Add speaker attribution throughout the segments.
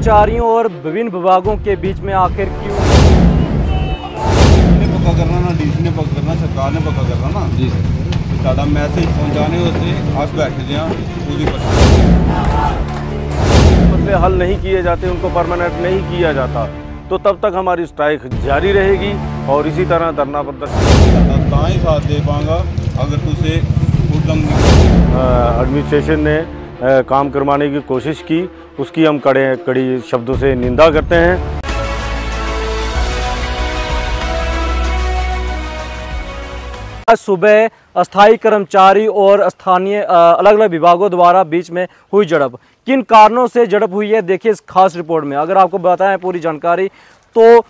Speaker 1: कर्मचारियों और विभिन्न विभागों के बीच में आखिर क्यों
Speaker 2: पक्का करना ना डीसी ने पक्का करना, सरकार ने पक्का करना ना जी सर। साड़ा मैसेज पहुंचाने वास्ते अस बैठे हैं
Speaker 3: मसले हल नहीं किए जाते, उनको परमानेंट नहीं किया जाता, तो तब तक हमारी स्ट्राइक जारी रहेगी और इसी तरह धरना प्रदर्शन
Speaker 2: ही साथ दे पाऊंगा अगर तुझे
Speaker 3: एडमिनिस्ट्रेशन ने काम करवाने की कोशिश की, उसकी हम कड़ी शब्दों से निंदा करते हैं।
Speaker 1: आज सुबह अस्थायी कर्मचारी और स्थानीय अलग अलग विभागों द्वारा बीच में हुई झड़प, किन कारणों से झड़प हुई है देखिए इस खास रिपोर्ट में। अगर आपको बताएं पूरी जानकारी तो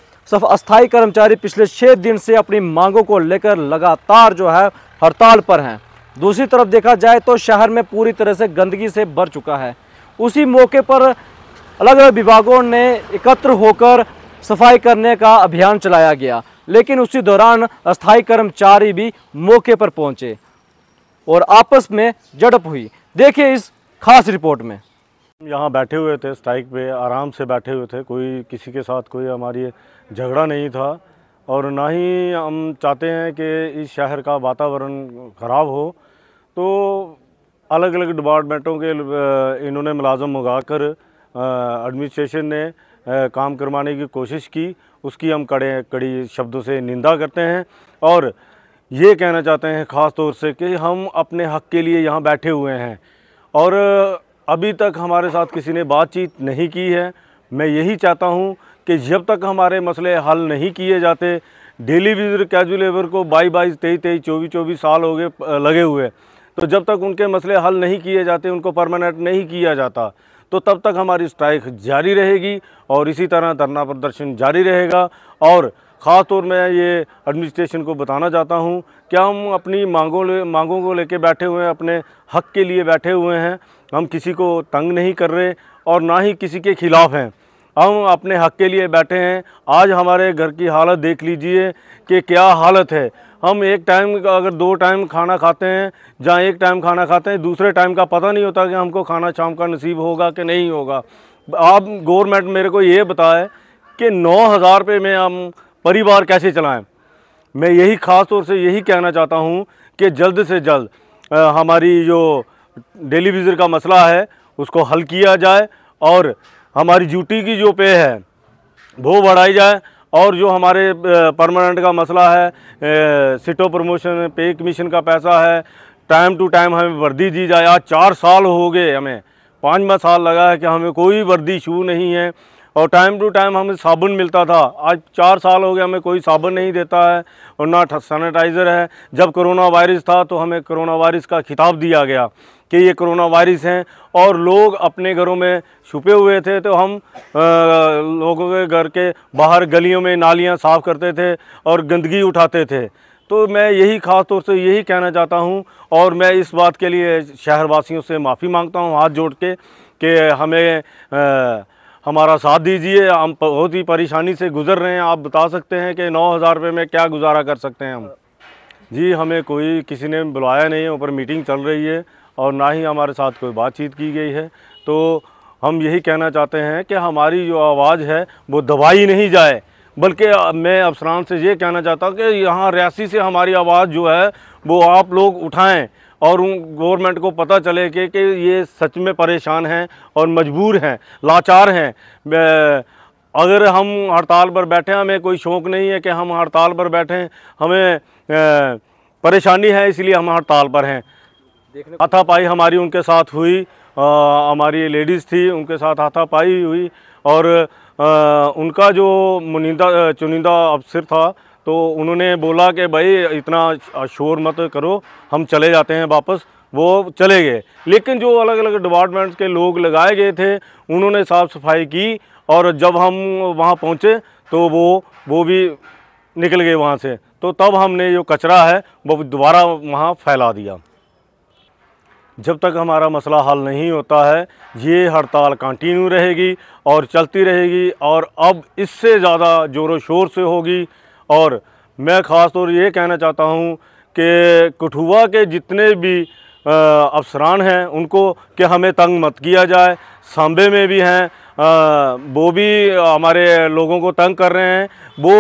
Speaker 1: अस्थायी कर्मचारी पिछले 6 दिन से अपनी मांगों को लेकर लगातार जो है हड़ताल पर हैं। दूसरी तरफ देखा जाए तो शहर में पूरी तरह से गंदगी से भर चुका है। उसी मौके पर अलग अलग विभागों ने एकत्र होकर सफाई करने का अभियान चलाया गया, लेकिन उसी दौरान अस्थायी कर्मचारी भी मौके पर पहुंचे और आपस में झड़प हुई। देखिए इस खास रिपोर्ट में।
Speaker 3: यहाँ बैठे हुए थे, स्ट्राइक पे आराम से बैठे हुए थे, कोई किसी के साथ कोई हमारी झगड़ा नहीं था और ना ही हम चाहते हैं कि इस शहर का वातावरण ख़राब हो। तो अलग अलग डिपार्टमेंटों के इन्होंने मुलाजम मंगाकर एडमिनिस्ट्रेशन ने काम करवाने की कोशिश की, उसकी हम कड़ी शब्दों से निंदा करते हैं और ये कहना चाहते हैं ख़ास तौर से कि हम अपने हक़ के लिए यहाँ बैठे हुए हैं और अभी तक हमारे साथ किसी ने बातचीत नहीं की है। मैं यही चाहता हूँ कि जब तक हमारे मसले हल नहीं किए जाते, डेली वेजर कैजुअल लेबर को 22-22, 23-23, 24-24 साल हो गए लगे हुए, तो जब तक उनके मसले हल नहीं किए जाते, उनको परमानेंट नहीं किया जाता, तो तब तक हमारी स्ट्राइक जारी रहेगी और इसी तरह धरना प्रदर्शन जारी रहेगा। और ख़ास तौर में ये एडमिनिस्ट्रेशन को बताना चाहता हूँ कि हम अपनी मांगों को लेके बैठे हुए हैं, अपने हक़ के लिए बैठे हुए हैं। हम किसी को तंग नहीं कर रहे और ना ही किसी के ख़िलाफ़ हैं, हम अपने हक़ के लिए बैठे हैं। आज हमारे घर की हालत देख लीजिए कि क्या हालत है। हम एक टाइम अगर 2 टाइम खाना खाते हैं, जहाँ एक टाइम खाना खाते हैं, दूसरे टाइम का पता नहीं होता कि हमको खाना शाम का नसीब होगा कि नहीं होगा। आप गवर्नमेंट मेरे को ये बताए कि 9,000 रुपये में हम परिवार कैसे चलाएं। मैं यही ख़ास तौर से यही कहना चाहता हूँ कि जल्द से जल्द हमारी जो डेली वेजर का मसला है उसको हल किया जाए और हमारी ड्यूटी की जो पे है वो बढ़ाई जाए और जो हमारे परमानेंट का मसला है, सिटो प्रमोशन, पे कमीशन का पैसा है, टाइम टू टाइम हमें वर्दी दी जाए। आज 4 साल हो गए, हमें 5वां साल लगा है कि हमें कोई वर्दी शू नहीं है और टाइम टू टाइम हमें साबुन मिलता था। आज 4 साल हो गए हमें कोई साबुन नहीं देता है और ना सैनिटाइज़र है। जब कोरोना वायरस था तो हमें कोरोना वायरस का खिताब दिया गया कि ये कोरोना वायरस हैं और लोग अपने घरों में छुपे हुए थे, तो हम लोगों के घर के बाहर गलियों में नालियां साफ़ करते थे और गंदगी उठाते थे। तो मैं यही ख़ास तौर से यही कहना चाहता हूं और मैं इस बात के लिए शहरवासियों से माफ़ी मांगता हूं हाथ जोड़ के कि हमें हमारा साथ दीजिए। हम बहुत ही परेशानी से गुज़र रहे हैं। आप बता सकते हैं कि 9,000 रुपये में क्या गुजारा कर सकते हैं हम। जी, हमें कोई किसी ने बुलाया नहीं है, ऊपर मीटिंग चल रही है और ना ही हमारे साथ कोई बातचीत की गई है। तो हम यही कहना चाहते हैं कि हमारी जो आवाज़ है वो दबाई नहीं जाए, बल्कि मैं अफसरान से ये कहना चाहता हूँ कि यहाँ रियासी से हमारी आवाज़ जो है वो आप लोग उठाएं और गवर्नमेंट को पता चले कि ये सच में परेशान हैं और मजबूर हैं, लाचार हैं। अगर हम हड़ताल पर बैठे, हमें कोई शौक़ नहीं है कि हम हड़ताल पर बैठें, हमें परेशानी है इसलिए हम हड़ताल पर हैं। हाथापाई हमारी उनके साथ हुई, हमारी लेडीज़ थी उनके साथ हाथापाई हुई और उनका जो चुनिंदा अफसर था तो उन्होंने बोला कि भाई इतना शोर मत करो, हम चले जाते हैं वापस। वो चले गए, लेकिन जो अलग अलग डिपार्टमेंट्स के लोग लगाए गए थे उन्होंने साफ़ सफाई की और जब हम वहाँ पहुँचे तो वो भी निकल गए वहाँ से। तो तब हमने जो कचरा है वो दोबारा वहाँ फैला दिया। जब तक हमारा मसला हल नहीं होता है ये हड़ताल कंटिन्यू रहेगी और चलती रहेगी और अब इससे ज़्यादा ज़ोरों शोर से होगी। और मैं ख़ास तौर ये कहना चाहता हूँ कि कठुआ के जितने भी अफसरान हैं उनको कि हमें तंग मत किया जाए। सांबे में भी हैं, वो भी हमारे लोगों को तंग कर रहे हैं। वो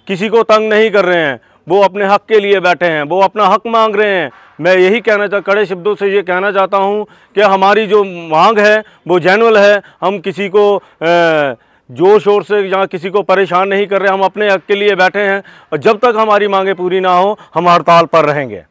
Speaker 3: किसी को तंग नहीं कर रहे हैं, वो अपने हक के लिए बैठे हैं, वो अपना हक मांग रहे हैं। मैं यही कड़े शब्दों से ये कहना चाहता हूँ कि हमारी जो मांग है वो जेन्युइन है। हम किसी को जोर शोर से या किसी को परेशान नहीं कर रहे, हम अपने हक के लिए बैठे हैं और जब तक हमारी मांगें पूरी ना हो हम हड़ताल पर रहेंगे।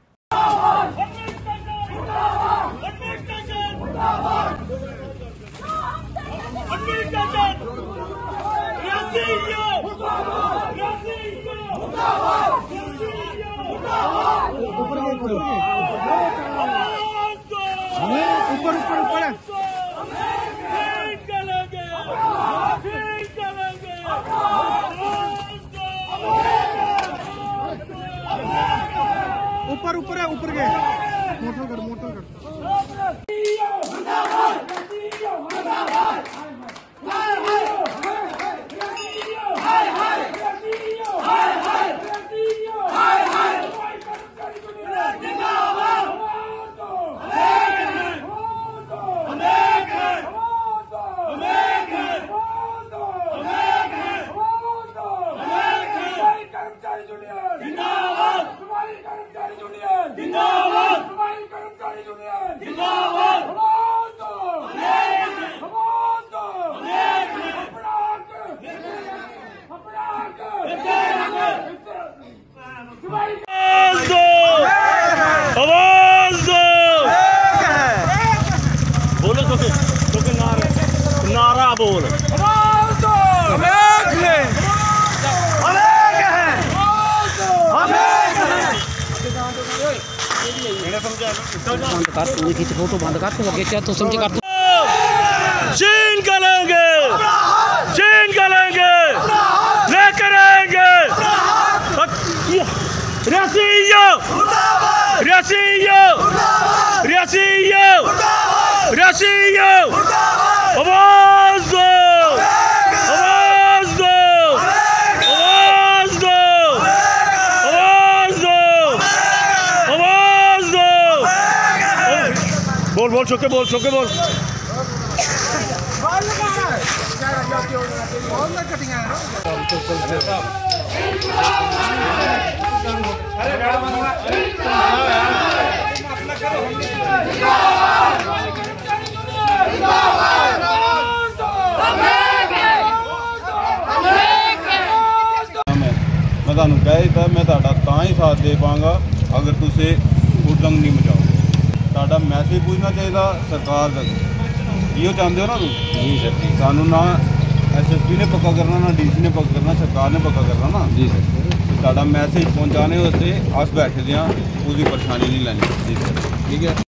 Speaker 4: ऊपर है, ऊपर गए। मोटर कर।
Speaker 3: नारा बोल
Speaker 5: फोटो बंद कर तू आगे क्या तू समझ कर
Speaker 3: चीन करेंगे, चीन करेंगे, लेकर आएंगे। रियासियो, रियासियो, रियासियो, रियासियो, आवाज दो, आवाज दो, आवाज दो, आवाज दो, आवाज दो। बोल बोल चुके बोल चुके बोल।
Speaker 2: मैं ਤੁਹਾਨੂੰ ਕਹਿ ਦਿੱਤਾ मैं ਤੁਹਾਡਾ ਤਾਂ ਹੀ ਸਾਥ ਦੇ ਪਾਂਗਾ अगर ਤੁਸੀਂ ਉਦੰਗ नहीं ਮਚਾਓਗੇ। ਤੁਹਾਡਾ ਮੈਸੇਜ ਪੁੱਛਣਾ ਚਾਹੀਦਾ ਸਰਕਾਰ ਤੱਕ। ਇਹੋ ਚਾਹੁੰਦੇ ਹੋ ਨਾ ਤੁਸੀਂ? ਜੀ ਸਰ ਜੀ। ਸਾਨੂੰ ਨਾ एसएसपी ने पक्का करना, ना डीसी ने पक्का करना, सरकार ने पक्का करना ना। जी सर। ਤੁਹਾਡਾ ਮੈਸੇਜ ਪਹੁੰਚਾਣੇ ਵਾਸਤੇ ਅਸ ਬੈਠੇ ਦੇ ਹਾਂ, ਉਹਦੀ ਪਰੇਸ਼ਾਨੀ ਨਹੀਂ ਲੈਣੀ। ਠੀਕ ਹੈ।